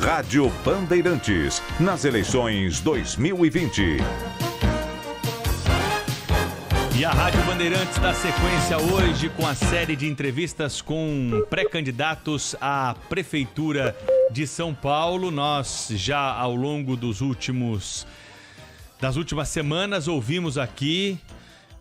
Rádio Bandeirantes, nas eleições 2020. E a Rádio Bandeirantes dá sequência hoje com a série de entrevistas com pré-candidatos à Prefeitura de São Paulo. Nós já ao longo das últimas semanas ouvimos aqui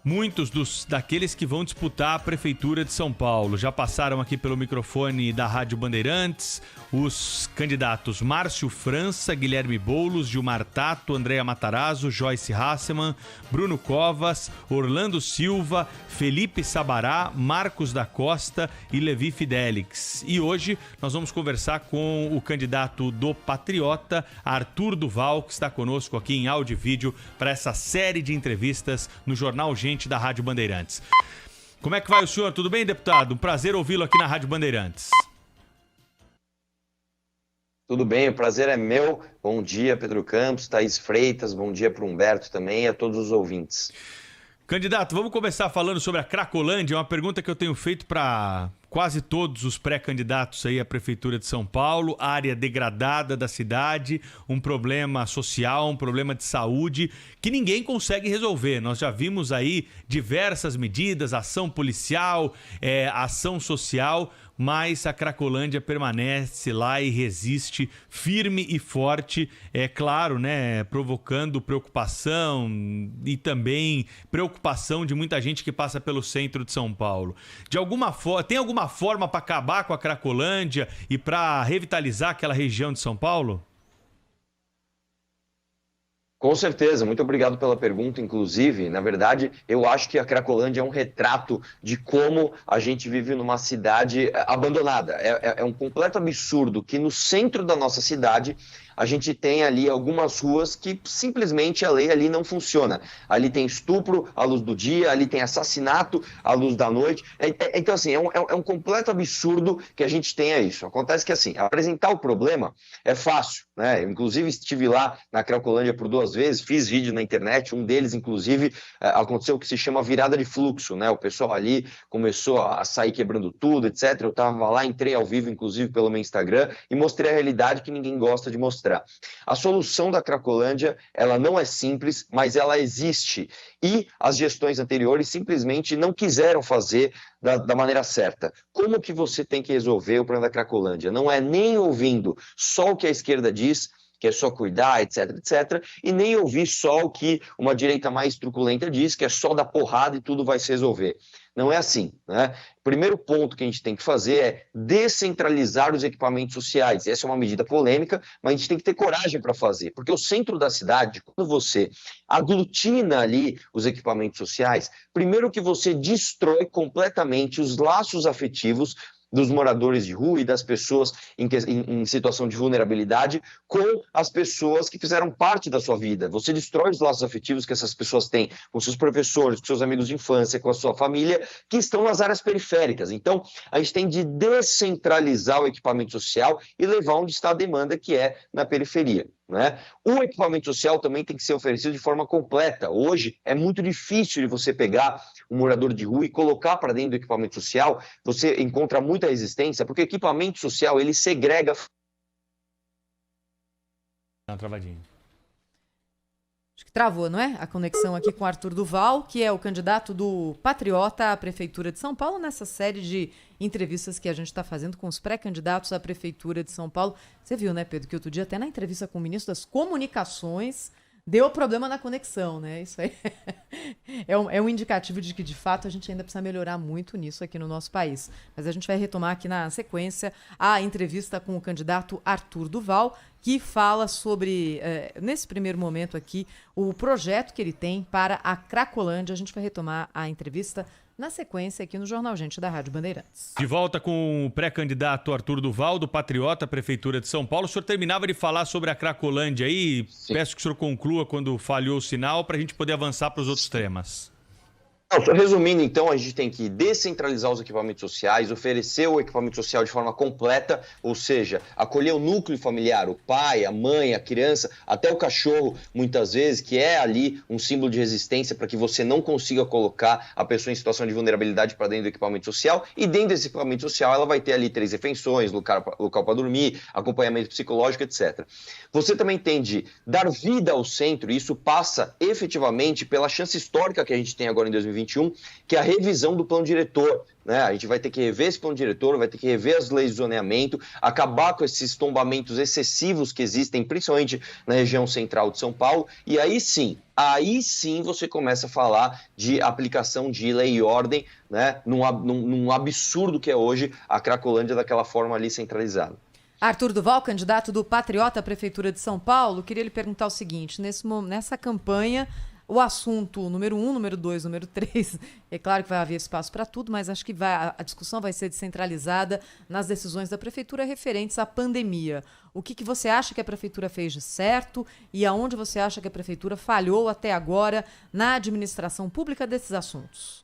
muitos daqueles que vão disputar a Prefeitura de São Paulo. Já passaram aqui pelo microfone da Rádio Bandeirantes os candidatos Márcio França, Guilherme Boulos, Gilmar Tato, Andréa Matarazzo, Joyce Hasselmann, Bruno Covas, Orlando Silva, Felipe Sabará, Marcos da Costa e Levi Fidelix. E hoje nós vamos conversar com o candidato do Patriota, Arthur Duval, que está conosco aqui em áudio e vídeo para essa série de entrevistas no Jornal Gente da Rádio Bandeirantes. Como é que vai o senhor? Tudo bem, deputado? Um prazer ouvi-lo aqui na Rádio Bandeirantes. Tudo bem, o prazer é meu. Bom dia, Pedro Campos, Thaís Freitas, bom dia para o Humberto também e a todos os ouvintes. Candidato, vamos começar falando sobre a Cracolândia, uma pergunta que eu tenho feito para quase todos os pré-candidatos aí à Prefeitura de São Paulo, área degradada da cidade, um problema social, um problema de saúde que ninguém consegue resolver. Nós já vimos aí diversas medidas, ação policial, ação social, mas a Cracolândia permanece lá e resiste firme e forte, é claro, né, provocando preocupação e também preocupação de muita gente que passa pelo centro de São Paulo. De alguma forma, tem alguma forma para acabar com a Cracolândia e para revitalizar aquela região de São Paulo? Com certeza, muito obrigado pela pergunta, inclusive. Na verdade, eu acho que a Cracolândia é um retrato de como a gente vive numa cidade abandonada. É um completo absurdo que no centro da nossa cidade a gente tem ali algumas ruas que simplesmente a lei ali não funciona. Ali tem estupro à luz do dia, ali tem assassinato à luz da noite. Então, assim, é um completo absurdo que a gente tenha isso. Acontece que, assim, apresentar o problema é fácil, né? Eu, inclusive, estive lá na Cracolândia por 2 vezes, fiz vídeo na internet, um deles, inclusive, aconteceu o que se chama virada de fluxo, né? O pessoal ali começou a sair quebrando tudo, etc. Eu estava lá, entrei ao vivo, inclusive, pelo meu Instagram e mostrei a realidade que ninguém gosta de mostrar. A solução da Cracolândia, ela não é simples, mas ela existe. E as gestões anteriores simplesmente não quiseram fazer da maneira certa. Como que você tem que resolver o problema da Cracolândia? Não é nem ouvindo só o que a esquerda diz, que é só cuidar, etc, etc, e nem ouvir só o que uma direita mais truculenta diz, que é só dar porrada e tudo vai se resolver. Não é assim, né? O primeiro ponto que a gente tem que fazer é descentralizar os equipamentos sociais. Essa é uma medida polêmica, mas a gente tem que ter coragem para fazer, porque o centro da cidade, quando você aglutina ali os equipamentos sociais, primeiro que você destrói completamente os laços afetivos dos moradores de rua e das pessoas em situação de vulnerabilidade com as pessoas que fizeram parte da sua vida. Você destrói os laços afetivos que essas pessoas têm com seus professores, com seus amigos de infância, com a sua família, que estão nas áreas periféricas. Então, a gente tem de descentralizar o equipamento social e levar onde está a demanda, que é na periferia, né? O equipamento social também tem que ser oferecido de forma completa. Hoje é muito difícil de você pegar um morador de rua e colocar para dentro do equipamento social. Você encontra muita resistência, porque o equipamento social ele segrega. Tá travadinho. Acho que travou, não é? A conexão aqui com o Arthur Duval, que é o candidato do Patriota à Prefeitura de São Paulo, nessa série de entrevistas que a gente está fazendo com os pré-candidatos à Prefeitura de São Paulo. Você viu, né, Pedro, que outro dia, até na entrevista com o ministro das Comunicações, deu problema na conexão, né? Isso aí é um indicativo de que, de fato, a gente ainda precisa melhorar muito nisso aqui no nosso país. Mas a gente vai retomar aqui na sequência a entrevista com o candidato Arthur Duval, que fala sobre, nesse primeiro momento aqui, o projeto que ele tem para a Cracolândia. A gente vai retomar a entrevista na sequência aqui no Jornal Gente da Rádio Bandeirantes. De volta com o pré-candidato Arthur Duval, do Patriota, Prefeitura de São Paulo. O senhor terminava de falar sobre a Cracolândia aí. Sim. Peço que o senhor conclua quando falhou o sinal para a gente poder avançar para os outros temas. Não, só resumindo, então, a gente tem que descentralizar os equipamentos sociais, oferecer o equipamento social de forma completa, ou seja, acolher o núcleo familiar, o pai, a mãe, a criança, até o cachorro, muitas vezes, que é ali um símbolo de resistência para que você não consiga colocar a pessoa em situação de vulnerabilidade para dentro do equipamento social, e dentro desse equipamento social ela vai ter ali 3 refeições, local para dormir, acompanhamento psicológico, etc. Você também tem de dar vida ao centro, e isso passa efetivamente pela chance histórica que a gente tem agora em 2021, que é a revisão do plano diretor, né? A gente vai ter que rever esse plano diretor, vai ter que rever as leis de zoneamento, acabar com esses tombamentos excessivos que existem, principalmente na região central de São Paulo, e aí sim você começa a falar de aplicação de lei e ordem, né? Num absurdo que é hoje a Cracolândia daquela forma ali centralizada. Arthur Duval, candidato do Patriota à Prefeitura de São Paulo, queria lhe perguntar o seguinte: nessa campanha, o assunto número 1, número 2, número 3, é claro que vai haver espaço para tudo, mas acho que a discussão vai ser descentralizada nas decisões da Prefeitura referentes à pandemia. O que você acha que a Prefeitura fez de certo e aonde você acha que a Prefeitura falhou até agora na administração pública desses assuntos?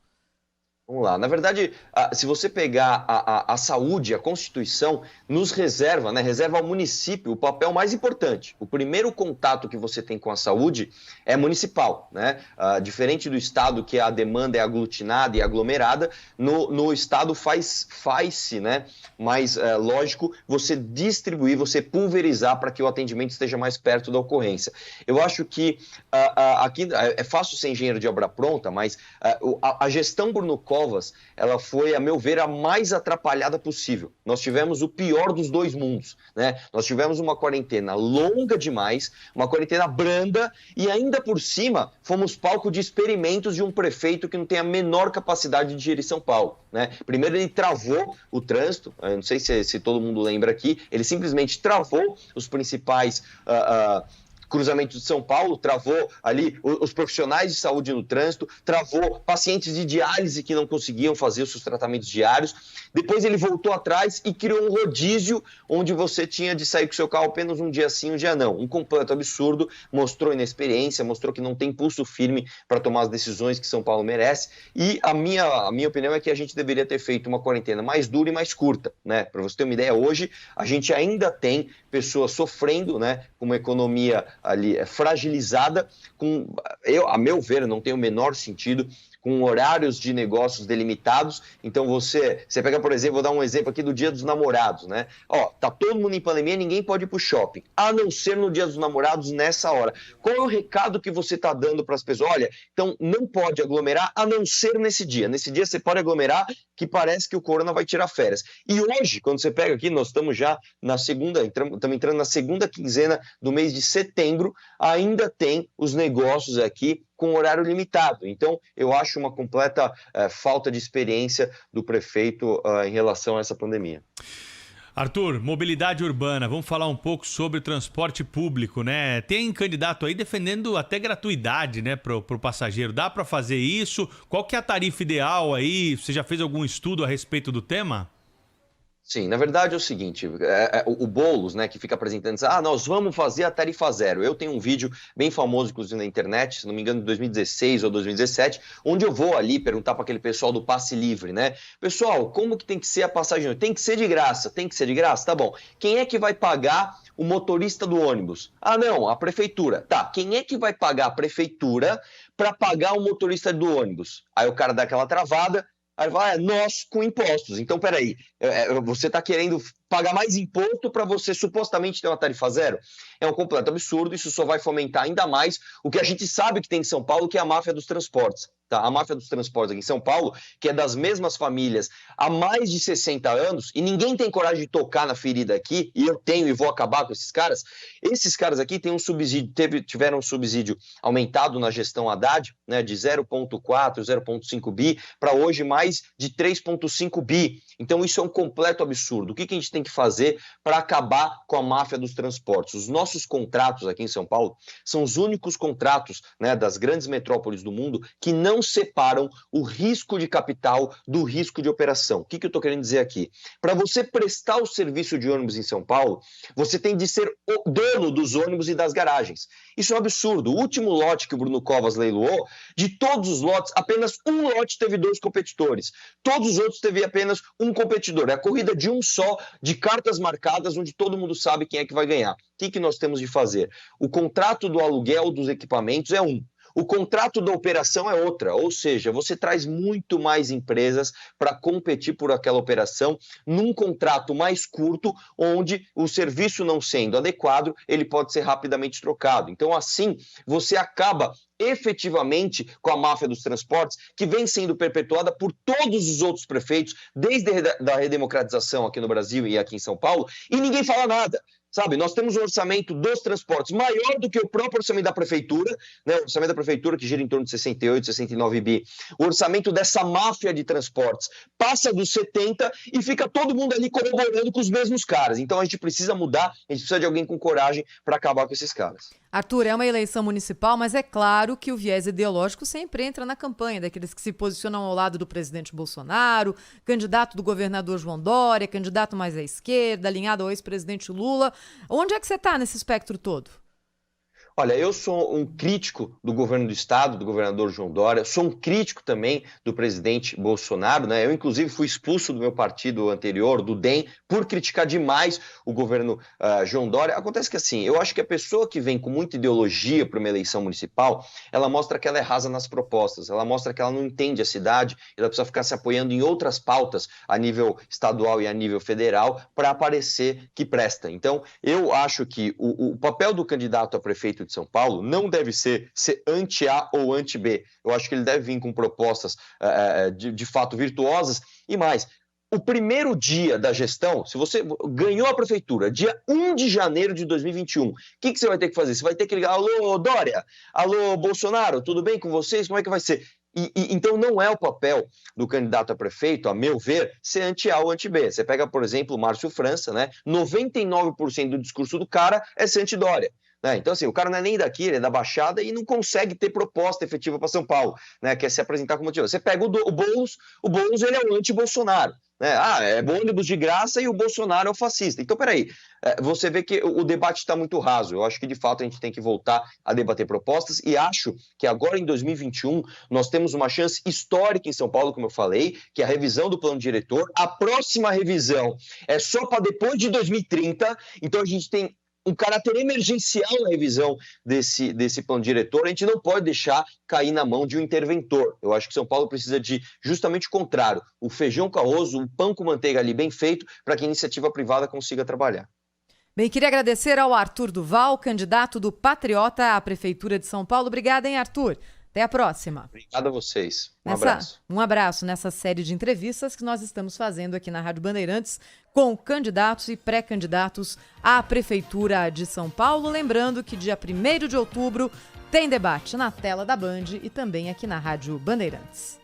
Vamos lá. Na verdade, se você pegar a saúde, a Constituição nos reserva, né, reserva ao município o papel mais importante. O primeiro contato que você tem com a saúde é municipal, né? Diferente do Estado, que a demanda é aglutinada e aglomerada, no Estado faz-se, né, mais lógico você distribuir, você pulverizar para que o atendimento esteja mais perto da ocorrência. Eu acho que aqui é fácil ser engenheiro de obra pronta, mas a gestão Bruno Covas, ela foi, a meu ver, a mais atrapalhada possível. Nós tivemos o pior dos dois mundos, né? Nós tivemos uma quarentena longa demais, uma quarentena branda, e ainda por cima fomos palco de experimentos de um prefeito que não tem a menor capacidade de gerir São Paulo, né? Primeiro ele travou o trânsito, eu não sei se todo mundo lembra aqui, ele simplesmente travou os principais cruzamentos de São Paulo, travou ali os profissionais de saúde no trânsito, travou pacientes de diálise que não conseguiam fazer os seus tratamentos diários. Depois ele voltou atrás e criou um rodízio onde você tinha de sair com o seu carro apenas um dia sim, um dia não. Um completo absurdo, mostrou inexperiência, mostrou que não tem pulso firme para tomar as decisões que São Paulo merece. E a minha opinião é que a gente deveria ter feito uma quarentena mais dura e mais curta, né? Para você ter uma ideia, hoje a gente ainda tem pessoas sofrendo, né, com uma economia ali fragilizada, a meu ver, não tem o menor sentido, com horários de negócios delimitados. Então você pega, por exemplo, vou dar um exemplo aqui do Dia dos Namorados, né? Tá todo mundo em pandemia, ninguém pode ir pro shopping, a não ser no Dia dos Namorados, nessa hora. Qual é o recado que você tá dando para as pessoas? Olha, então não pode aglomerar a não ser nesse dia. Nesse dia você pode aglomerar, que parece que o corona vai tirar férias. E hoje, quando você pega aqui, nós estamos já na segunda, estamos entrando na segunda quinzena do mês de setembro, ainda tem os negócios aqui com horário limitado. Então, eu acho uma completa falta de experiência do prefeito em relação a essa pandemia. Arthur, mobilidade urbana, vamos falar um pouco sobre o transporte público, né? Tem candidato aí defendendo até gratuidade, né, pro passageiro. Dá para fazer isso? Qual que é a tarifa ideal aí? Você já fez algum estudo a respeito do tema? Sim, na verdade é o seguinte, o Boulos, né, que fica apresentando, nós vamos fazer a tarifa zero. Eu tenho um vídeo bem famoso, inclusive, na internet, se não me engano, de 2016 ou 2017, onde eu vou ali perguntar para aquele pessoal do passe livre, né? Pessoal, como que tem que ser a passagem? Tem que ser de graça, tá bom. Quem é que vai pagar o motorista do ônibus? Não, a prefeitura. Tá, quem é que vai pagar a prefeitura para pagar o motorista do ônibus? Aí o cara dá aquela travada, aí vai, nós com impostos. Então, peraí, você está querendo pagar mais imposto para você supostamente ter uma tarifa zero? É um completo absurdo, isso só vai fomentar ainda mais o que a gente sabe que tem em São Paulo, que é a máfia dos transportes. Tá? A máfia dos transportes aqui em São Paulo, que é das mesmas famílias há mais de 60 anos, e ninguém tem coragem de tocar na ferida aqui, e eu tenho e vou acabar com esses caras. Esses caras aqui têm um subsídio, tiveram um subsídio aumentado na gestão Haddad, né, de 0,4, 0,5 bi, para hoje mais de 3,5 bi. Então isso é um completo absurdo. O que a gente tem tem que fazer para acabar com a máfia dos transportes. Os nossos contratos aqui em São Paulo são os únicos contratos, né, das grandes metrópoles do mundo que não separam o risco de capital do risco de operação. O que eu estou querendo dizer aqui? Para você prestar o serviço de ônibus em São Paulo, você tem de ser o dono dos ônibus e das garagens. Isso é um absurdo. O último lote que o Bruno Covas leiloou, de todos os lotes, apenas um lote teve 2 competidores. Todos os outros teve apenas um competidor. É a corrida de um só, de cartas marcadas, onde todo mundo sabe quem é que vai ganhar. O que nós temos de fazer? O contrato do aluguel dos equipamentos é um. O contrato da operação é outra, ou seja, você traz muito mais empresas para competir por aquela operação num contrato mais curto, onde o serviço não sendo adequado, ele pode ser rapidamente trocado. Então, assim, você acaba efetivamente com a máfia dos transportes, que vem sendo perpetuada por todos os outros prefeitos, desde a redemocratização aqui no Brasil e aqui em São Paulo, e ninguém fala nada. Sabe, nós temos um orçamento dos transportes maior do que o próprio orçamento da prefeitura, né? O orçamento da prefeitura que gira em torno de 68, 69 bi. O orçamento dessa máfia de transportes passa dos 70 e fica todo mundo ali corroborando com os mesmos caras. Então a gente precisa mudar, a gente precisa de alguém com coragem para acabar com esses caras. Arthur, é uma eleição municipal, mas é claro que o viés ideológico sempre entra na campanha, daqueles que se posicionam ao lado do presidente Bolsonaro, candidato do governador João Dória, candidato mais à esquerda, alinhado ao ex-presidente Lula. Onde é que você está nesse espectro todo? Olha, eu sou um crítico do governo do estado, do governador João Dória, sou um crítico também do presidente Bolsonaro, né? Eu, inclusive, fui expulso do meu partido anterior, do DEM, por criticar demais o governo João Dória. Acontece que, assim, eu acho que a pessoa que vem com muita ideologia para uma eleição municipal, ela mostra que ela é rasa nas propostas, ela mostra que ela não entende a cidade, ela precisa ficar se apoiando em outras pautas a nível estadual e a nível federal para aparecer que presta. Então, eu acho que o papel do candidato a prefeito de São Paulo não deve ser anti-A ou anti-B. Eu acho que ele deve vir com propostas de fato virtuosas e mais. O primeiro dia da gestão, se você ganhou a prefeitura, dia 1 de janeiro de 2021, o que você vai ter que fazer? Você vai ter que ligar, alô Dória, alô Bolsonaro, tudo bem com vocês? Como é que vai ser? Então não é o papel do candidato a prefeito, a meu ver, ser anti-A ou anti-B. Você pega, por exemplo, o Márcio França, né? 99% do discurso do cara é ser anti-Dória. Então, assim, o cara não é nem daqui, ele é da Baixada e não consegue ter proposta efetiva para São Paulo, né? Quer se apresentar como motivo. Você pega o Boulos ele é o anti-Bolsonaro, né? É ônibus de graça e o Bolsonaro é o fascista. Então, peraí, você vê que o debate está muito raso. Eu acho que, de fato, a gente tem que voltar a debater propostas e acho que agora, em 2021, nós temos uma chance histórica em São Paulo, como eu falei, que é a revisão do plano diretor. A próxima revisão é só para depois de 2030, então a gente tem um caráter emergencial na revisão desse plano diretor. A gente não pode deixar cair na mão de um interventor. Eu acho que São Paulo precisa de justamente o contrário, o feijão com arroz, o pão com manteiga ali bem feito, para que a iniciativa privada consiga trabalhar. Bem, queria agradecer ao Arthur Duval, candidato do Patriota à Prefeitura de São Paulo. Obrigada, hein, Arthur? Até a próxima. Obrigado a vocês. Abraço. Um abraço nessa série de entrevistas que nós estamos fazendo aqui na Rádio Bandeirantes com candidatos e pré-candidatos à Prefeitura de São Paulo. Lembrando que dia 1º de outubro tem debate na tela da Band e também aqui na Rádio Bandeirantes.